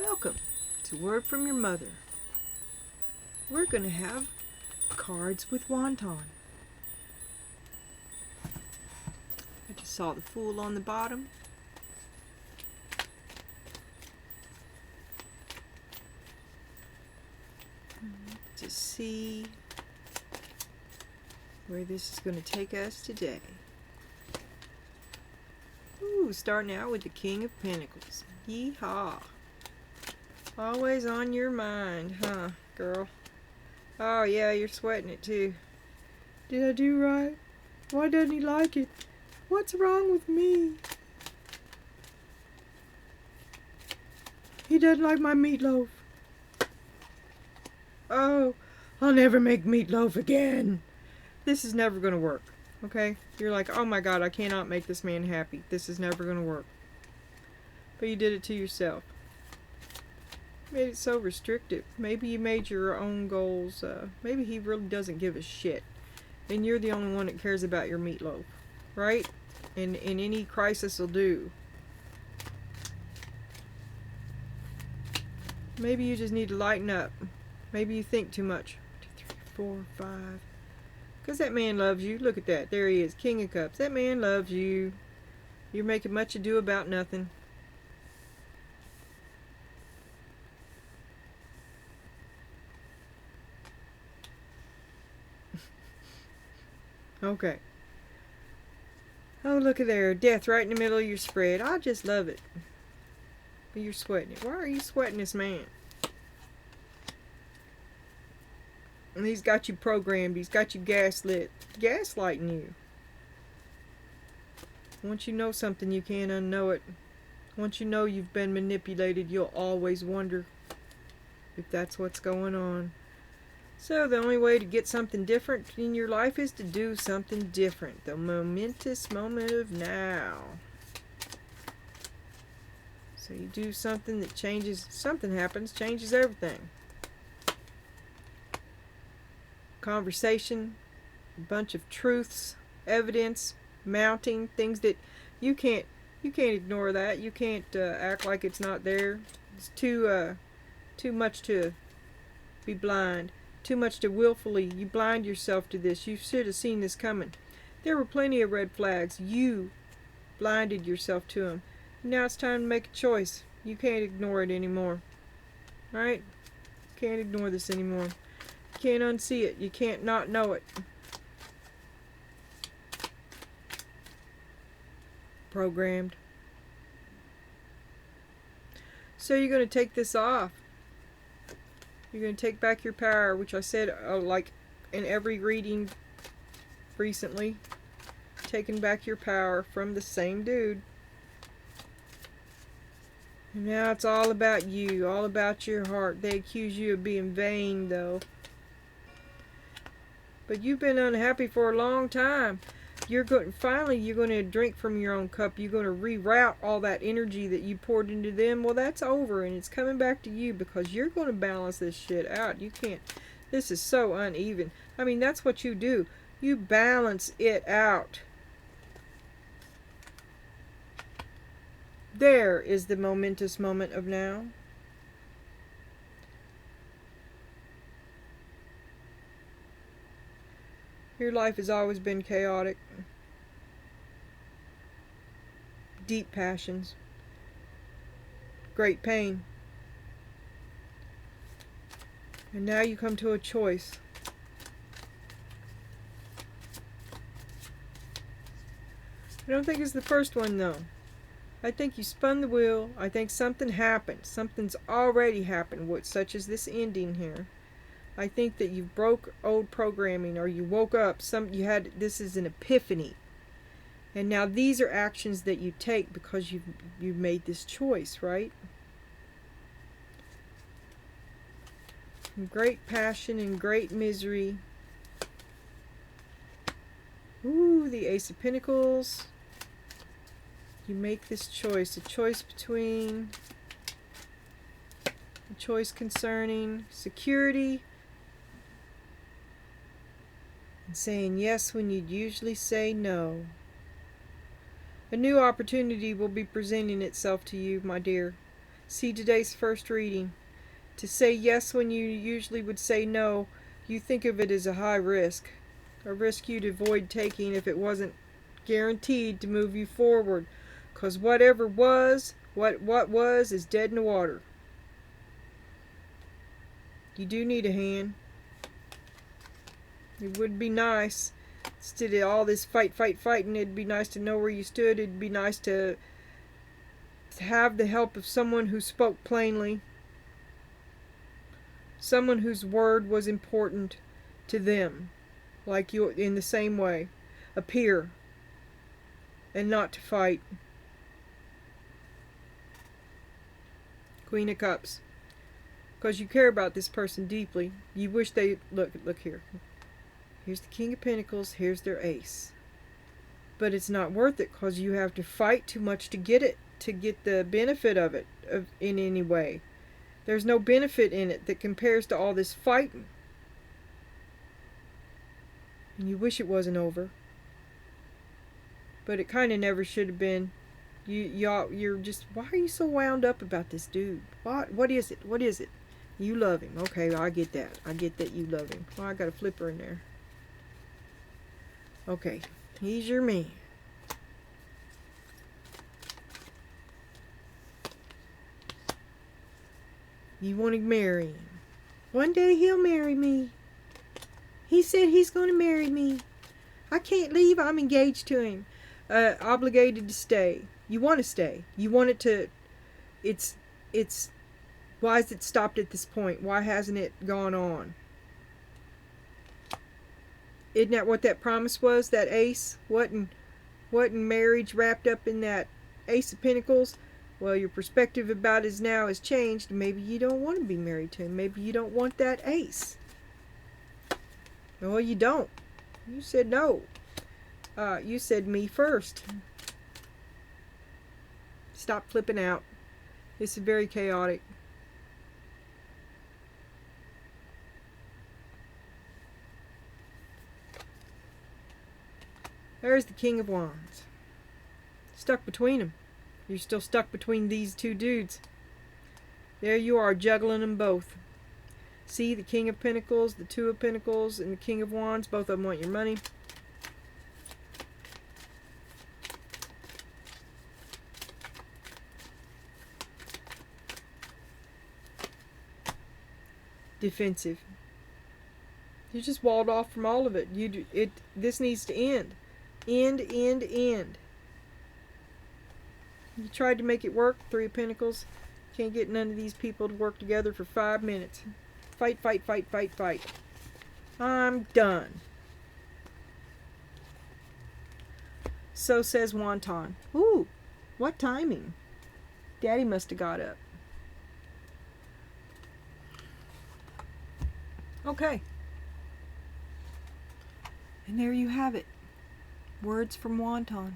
Welcome to Word from Your Mother. We're going to have cards with Wonton. I just saw the Fool on the bottom. To see where this is going to take us today. Ooh, starting out with the King of Pentacles. Yeehaw. Always on your mind, huh, girl? Oh, yeah, you're sweating it, too. Did I do right? Why doesn't he like it? What's wrong with me? He doesn't like my meatloaf. Oh, I'll never make meatloaf again. This is never going to work, okay? You're like, oh my God, I cannot make this man happy. This is never going to work. But you did it to yourself. Made it so restrictive. Maybe you made your own goals. Maybe he really doesn't give a shit. And you're the only one that cares about your meatloaf, right? And any crisis will do. Maybe you just need to lighten up. Maybe you think too much. 2, 3, 4, 5. Because that man loves you. Look at that. There he is. King of Cups. That man loves you. You're making much ado about nothing. Okay. Oh, look at there. Death right in the middle of your spread. I just love it. But you're sweating it. Why are you sweating this man? And he's got you programmed. He's got you gaslighting you. Once you know something, you can't unknow it. Once you know you've been manipulated, you'll always wonder if that's what's going on. So the only way to get something different in your life is to do something different. The momentous moment of now. So you do something that changes, something happens, changes everything. Conversation, a bunch of truths, evidence, mounting, things that you can't ignore that. You can't act like it's not there. It's too much to be blind. Too much to willfully, you blind yourself to this. You should have seen this coming. There were plenty of red flags. You blinded yourself to them. Now it's time to make a choice. You can't ignore it anymore. Right? Can't ignore this anymore. You can't unsee it. You can't not know it. Programmed. So you're going to take this off. You're going to take back your power, which I said like in every reading recently. Taking back your power from the same dude. And now it's all about you, all about your heart. They accuse you of being vain, though. But you've been unhappy for a long time. Finally you're going to drink from your own cup. You're going to reroute all that energy that you poured into them. Well, that's over, and it's coming back to you because you're going to balance this shit out. You can't. This is so uneven. I mean, that's what you do. You balance it out. There is the momentous moment of now. Your life has always been chaotic. Deep passions. Great pain. And now you come to a choice. I don't think it's the first one, though. I think you spun the wheel. I think something happened. Something's already happened, such as this ending here. I think that you broke old programming, or you woke up. This is an epiphany. And now these are actions that you take because you've made this choice, right? From great passion and great misery. Ooh, the Ace of Pentacles. You make this choice. A choice between... A choice concerning security and saying yes when you'd usually say no. A new opportunity will be presenting itself to you, my dear. See today's first reading. To say yes when you usually would say no, you think of it as a high risk. A risk you'd avoid taking if it wasn't guaranteed to move you forward. 'Cause whatever was, what was is dead in the water. You do need a hand. It would be nice. Instead of all this fighting, it'd be nice to know where you stood. It'd be nice to have the help of someone who spoke plainly. Someone whose word was important to them. Like you, in the same way. A peer. And not to fight. Queen of Cups. Because you care about this person deeply. You wish they... Look here. Here's the King of Pentacles. Here's their Ace. But it's not worth it because you have to fight too much to get it. To get the benefit of it in any way. There's no benefit in it that compares to all this fighting. And you wish it wasn't over. But it kind of never should have been. You're just... Why are you so wound up about this dude? What is it? What is it? You love him. Okay, I get that. I get that you love him. Well, I got a flipper in there. Okay, he's your man. You want to marry him. One day he'll marry me. He said he's going to marry me. I can't leave. I'm engaged to him. Obligated to stay. You want to stay. You want it to... It's... Why has it stopped at this point? Why hasn't it gone on? Isn't that what that promise was? That Ace? What in marriage wrapped up in that Ace of Pentacles? Well, your perspective about it now has changed. Maybe you don't want to be married to him. Maybe you don't want that Ace. Well, you don't. You said no. You said me first. Stop flipping out. This is very chaotic. There's the King of Wands. Stuck between them. You're still stuck between these two dudes. There you are, juggling them both. See, the King of Pentacles, the Two of Pentacles, and the King of Wands. Both of them want your money. Defensive. You just walled off from all of it. This needs to end. End. You tried to make it work. Three of Pentacles. Can't get none of these people to work together for 5 minutes. Fight. I'm done. So says Wonton. Ooh, what timing. Daddy must have got up. Okay. And there you have it. Words from Wonton.